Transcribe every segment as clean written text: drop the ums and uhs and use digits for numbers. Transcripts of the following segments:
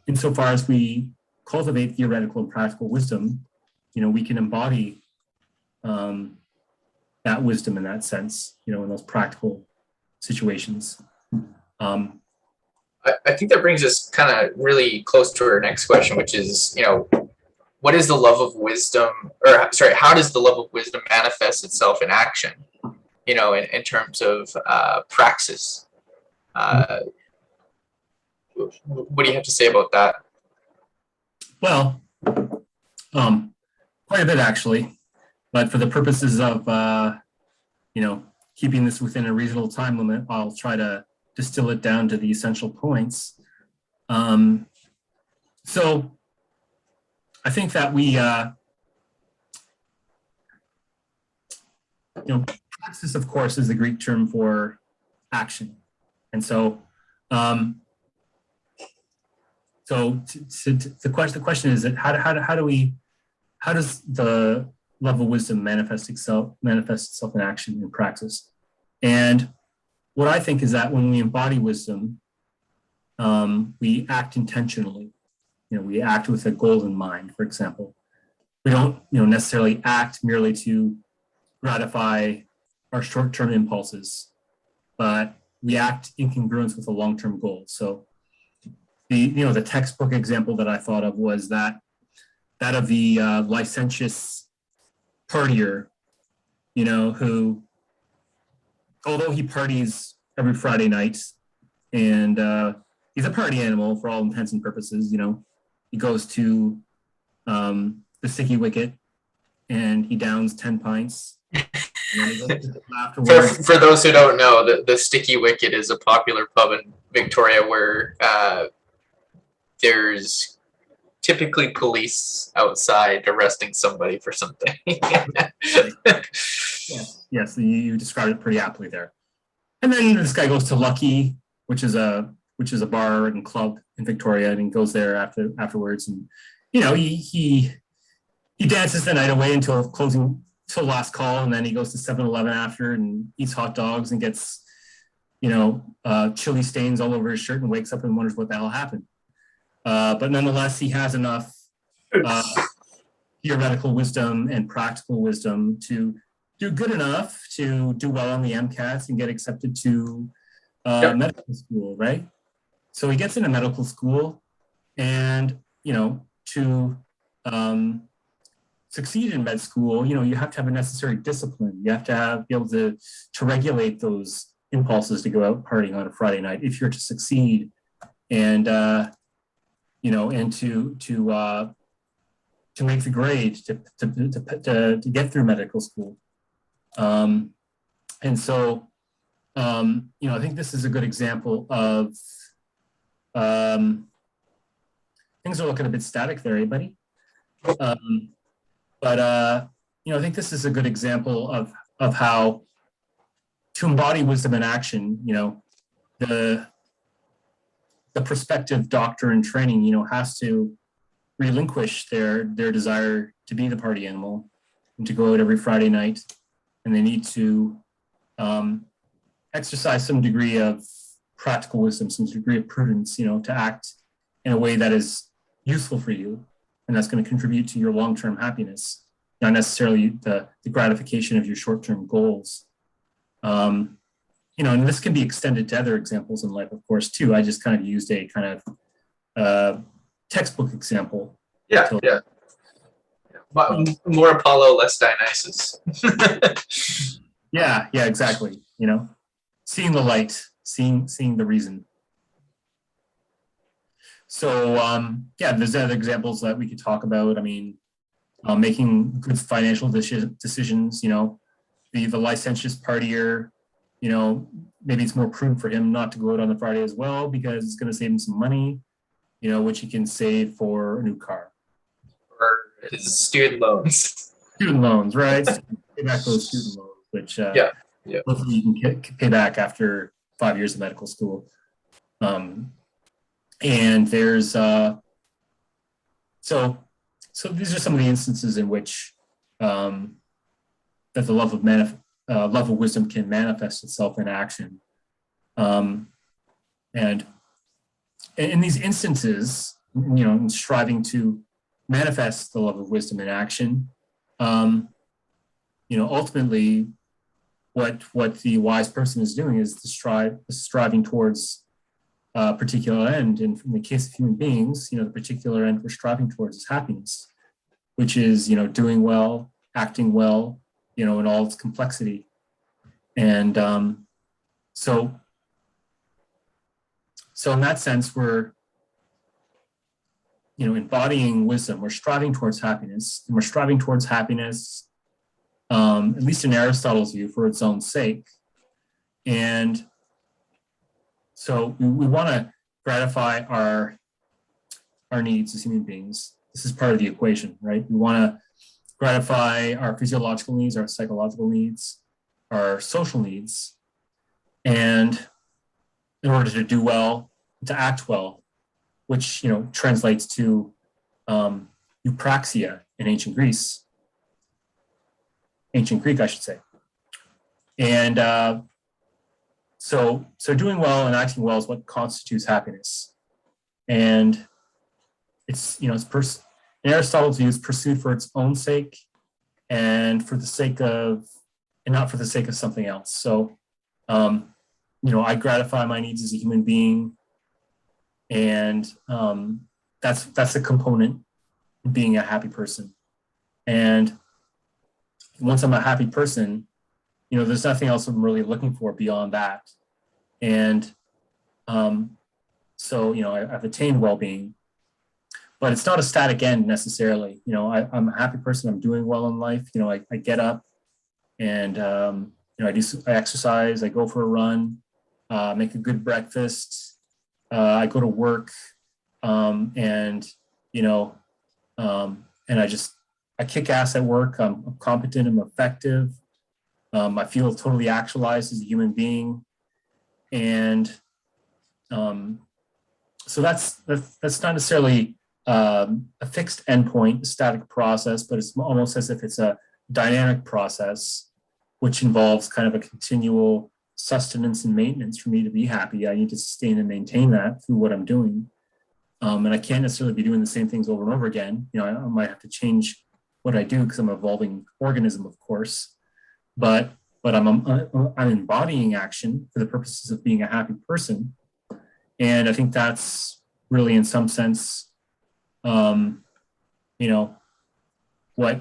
insofar as we cultivate theoretical and practical wisdom, we can embody that wisdom in that sense, in those practical situations. I think that brings us kind of really close to our next question, which is, what is the love of wisdom, or sorry, how does the love of wisdom manifest itself in action, in terms of praxis? What do you have to say about that? Well, quite a bit actually, but for the purposes of, keeping this within a reasonable time limit, I'll try to distill it down to the essential points. So I think that we, praxis, of course, is the Greek term for action. And so, the question is that how does the love of wisdom manifest itself in action in practice? And what I think is that when we embody wisdom, we act intentionally. We act with a goal in mind, for example. We don't, necessarily act merely to gratify our short-term impulses, but we act in congruence with a long-term goal. So the textbook example that I thought of was that of the licentious partier, who, although he parties every Friday night, and he's a party animal for all intents and purposes, he goes to the Sticky Wicket and he downs 10 pints. For those who don't know, the Sticky Wicket is a popular pub in Victoria where there's typically police outside arresting somebody for something. Yes, you described it pretty aptly there. And then this guy goes to Lucky, which is a bar and club in Victoria, and he goes there afterwards, and he dances the night away until last call, and then he goes to 7-Eleven after and eats hot dogs and gets chili stains all over his shirt and wakes up and wonders what the hell happened. But nonetheless, he has enough theoretical wisdom and practical wisdom to do good enough to do well on the MCATs and get accepted to medical school, right? So he gets into medical school, and to succeed in med school, you have to have a necessary discipline. You have to be able to regulate those impulses to go out partying on a Friday night if you're to succeed, and and to make the grade to get through medical school. And so, I think this is a good example of, things are looking a bit static there, buddy. But I think this is a good example of how to embody wisdom in action, the prospective doctor in training, has to relinquish their desire to be the party animal and to go out every Friday night. And they need to exercise some degree of practical wisdom, some degree of prudence, to act in a way that is useful for you and that's going to contribute to your long-term happiness, not necessarily the gratification of your short-term goals. And this can be extended to other examples in life, of course, too. I just kind of used a kind of textbook example. Yeah. But more Apollo, less Dionysus. Yeah, exactly. Seeing the light, seeing the reason. So there's other examples that we could talk about. I mean, making good financial decisions. The licentious partier. Maybe it's more prudent for him not to go out on the Friday as well because it's going to save him some money. Which he can save for a new car. Or his student loans. Student loans, right? Pay back those student loans, which hopefully you can pay back after 5 years of medical school. And there's so these are some of the instances in which that the love of wisdom can manifest itself in action. And in these instances, in striving to manifest the love of wisdom in action, ultimately what the wise person is doing is striving towards a particular end. And in the case of human beings, the particular end we're striving towards is happiness, which is, doing well, acting well, in all its complexity. And so in that sense, we're, embodying wisdom. We're striving towards happiness, and we're striving towards happiness, at least in Aristotle's view, for its own sake. And so we want to gratify our needs as human beings. This is part of the equation, right? We want to gratify our physiological needs, our psychological needs, our social needs, and in order to do well, to act well, which translates to eupraxia in ancient Greek, I should say. And so doing well and acting well is what constitutes happiness. And it's in Aristotle's view, it's pursued for its own sake and for the sake of, and not for the sake of something else. So, I gratify my needs as a human being, and that's a component in being a happy person. And once I'm a happy person, there's nothing else I'm really looking for beyond that. And so, I've attained well-being, but it's not a static end necessarily. I'm a happy person. I'm doing well in life. I get up and, I exercise, I go for a run, make a good breakfast. I go to work, and I kick ass at work. I'm competent. I'm effective. I feel totally actualized as a human being, and so that's not necessarily a fixed endpoint, a static process, but it's almost as if it's a dynamic process, which involves kind of a continual sustenance and maintenance for me to be happy. I need to sustain and maintain that through what I'm doing. And I can't necessarily be doing the same things over and over again. I might have to change what I do because I'm an evolving organism, of course. But I'm embodying action for the purposes of being a happy person. And I think that's really, in some sense, what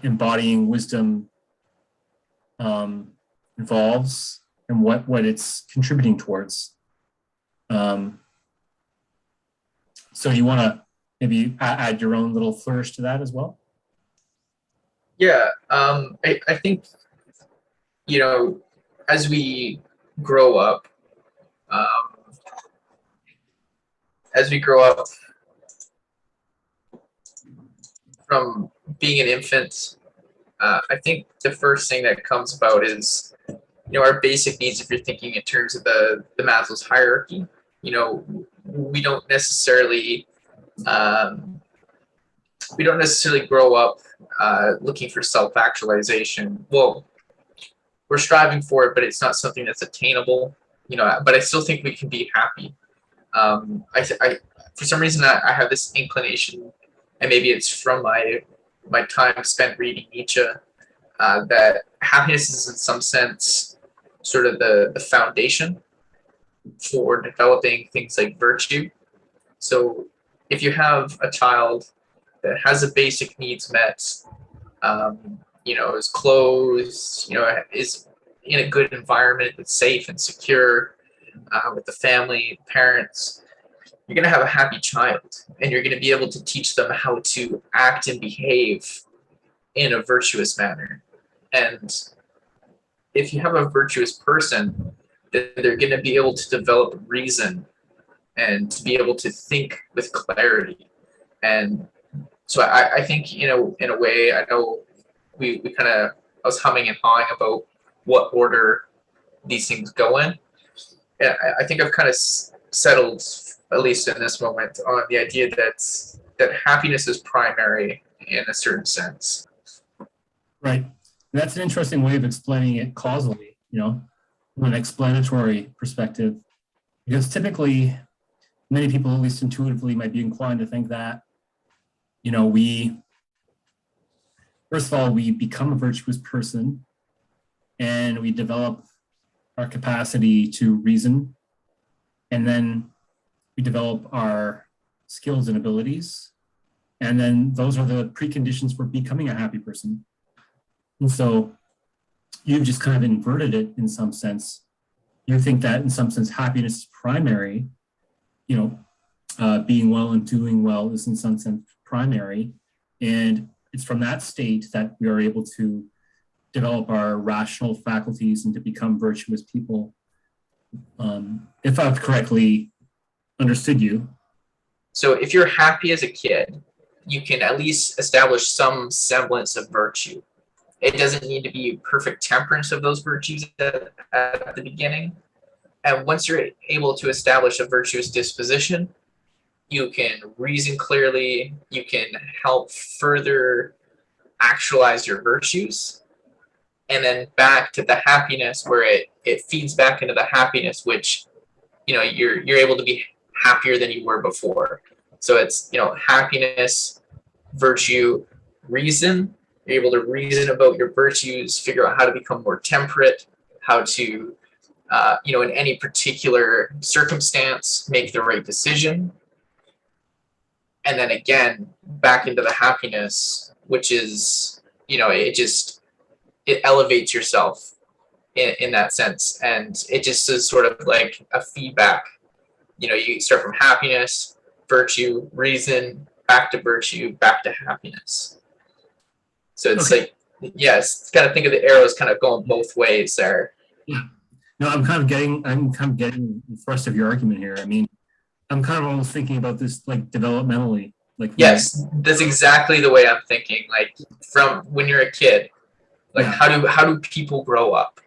embodying wisdom involves and what it's contributing towards. So you want to maybe add your own little flourish to that as well? Yeah, I think, as we grow up, from being an infant, I think the first thing that comes about is, our basic needs. If you're thinking in terms of the Maslow's hierarchy, we don't necessarily grow up looking for self-actualization. Well, we're striving for it, but it's not something that's attainable. But I still think we can be happy. I for some reason I have this inclination, and maybe it's from my time spent reading Nietzsche, that happiness is in some sense sort of the foundation for developing things like virtue. So if you have a child that has the basic needs met, is clothed, is in a good environment, that's safe and secure, with the family, parents, you're going to have a happy child, and you're going to be able to teach them how to act and behave in a virtuous manner. And if you have a virtuous person, then they're going to be able to develop reason and to be able to think with clarity. And so I think, in a way, I know we kind of, I was humming and hawing about what order these things go in. And I think I've kind of settled, at least in this moment, on the idea that happiness is primary in a certain sense. Right. And that's an interesting way of explaining it causally, from an explanatory perspective, because typically, many people, at least intuitively, might be inclined to think that, first of all, we become a virtuous person and we develop our capacity to reason, and then we develop our skills and abilities. And then those are the preconditions for becoming a happy person. And so you've just kind of inverted it in some sense. You think that in some sense happiness is primary, being well and doing well is in some sense primary. And it's from that state that we are able to develop our rational faculties and to become virtuous people. If I've correctly understood you. So if you're happy as a kid, you can at least establish some semblance of virtue. It doesn't need to be perfect temperance of those virtues at the beginning. And once you're able to establish a virtuous disposition, you can reason clearly, you can help further actualize your virtues, and then back to the happiness where it feeds back into the happiness, which, you're able to be happier than you were before. So it's, happiness, virtue, reason. You're able to reason about your virtues, figure out how to become more temperate, how to, in any particular circumstance, make the right decision. And then again, back into the happiness, which is, it elevates yourself in that sense. And it just is sort of like a feedback. You start from happiness, virtue, reason, back to virtue, back to happiness. So it's okay. Yes, kind of think of the arrows kind of going both ways there. Yeah. No, I'm kind of getting the thrust of your argument here. I mean, I'm kind of almost thinking about this like developmentally. Yes, that's exactly the way I'm thinking. Like from when you're a kid, like how do people grow up?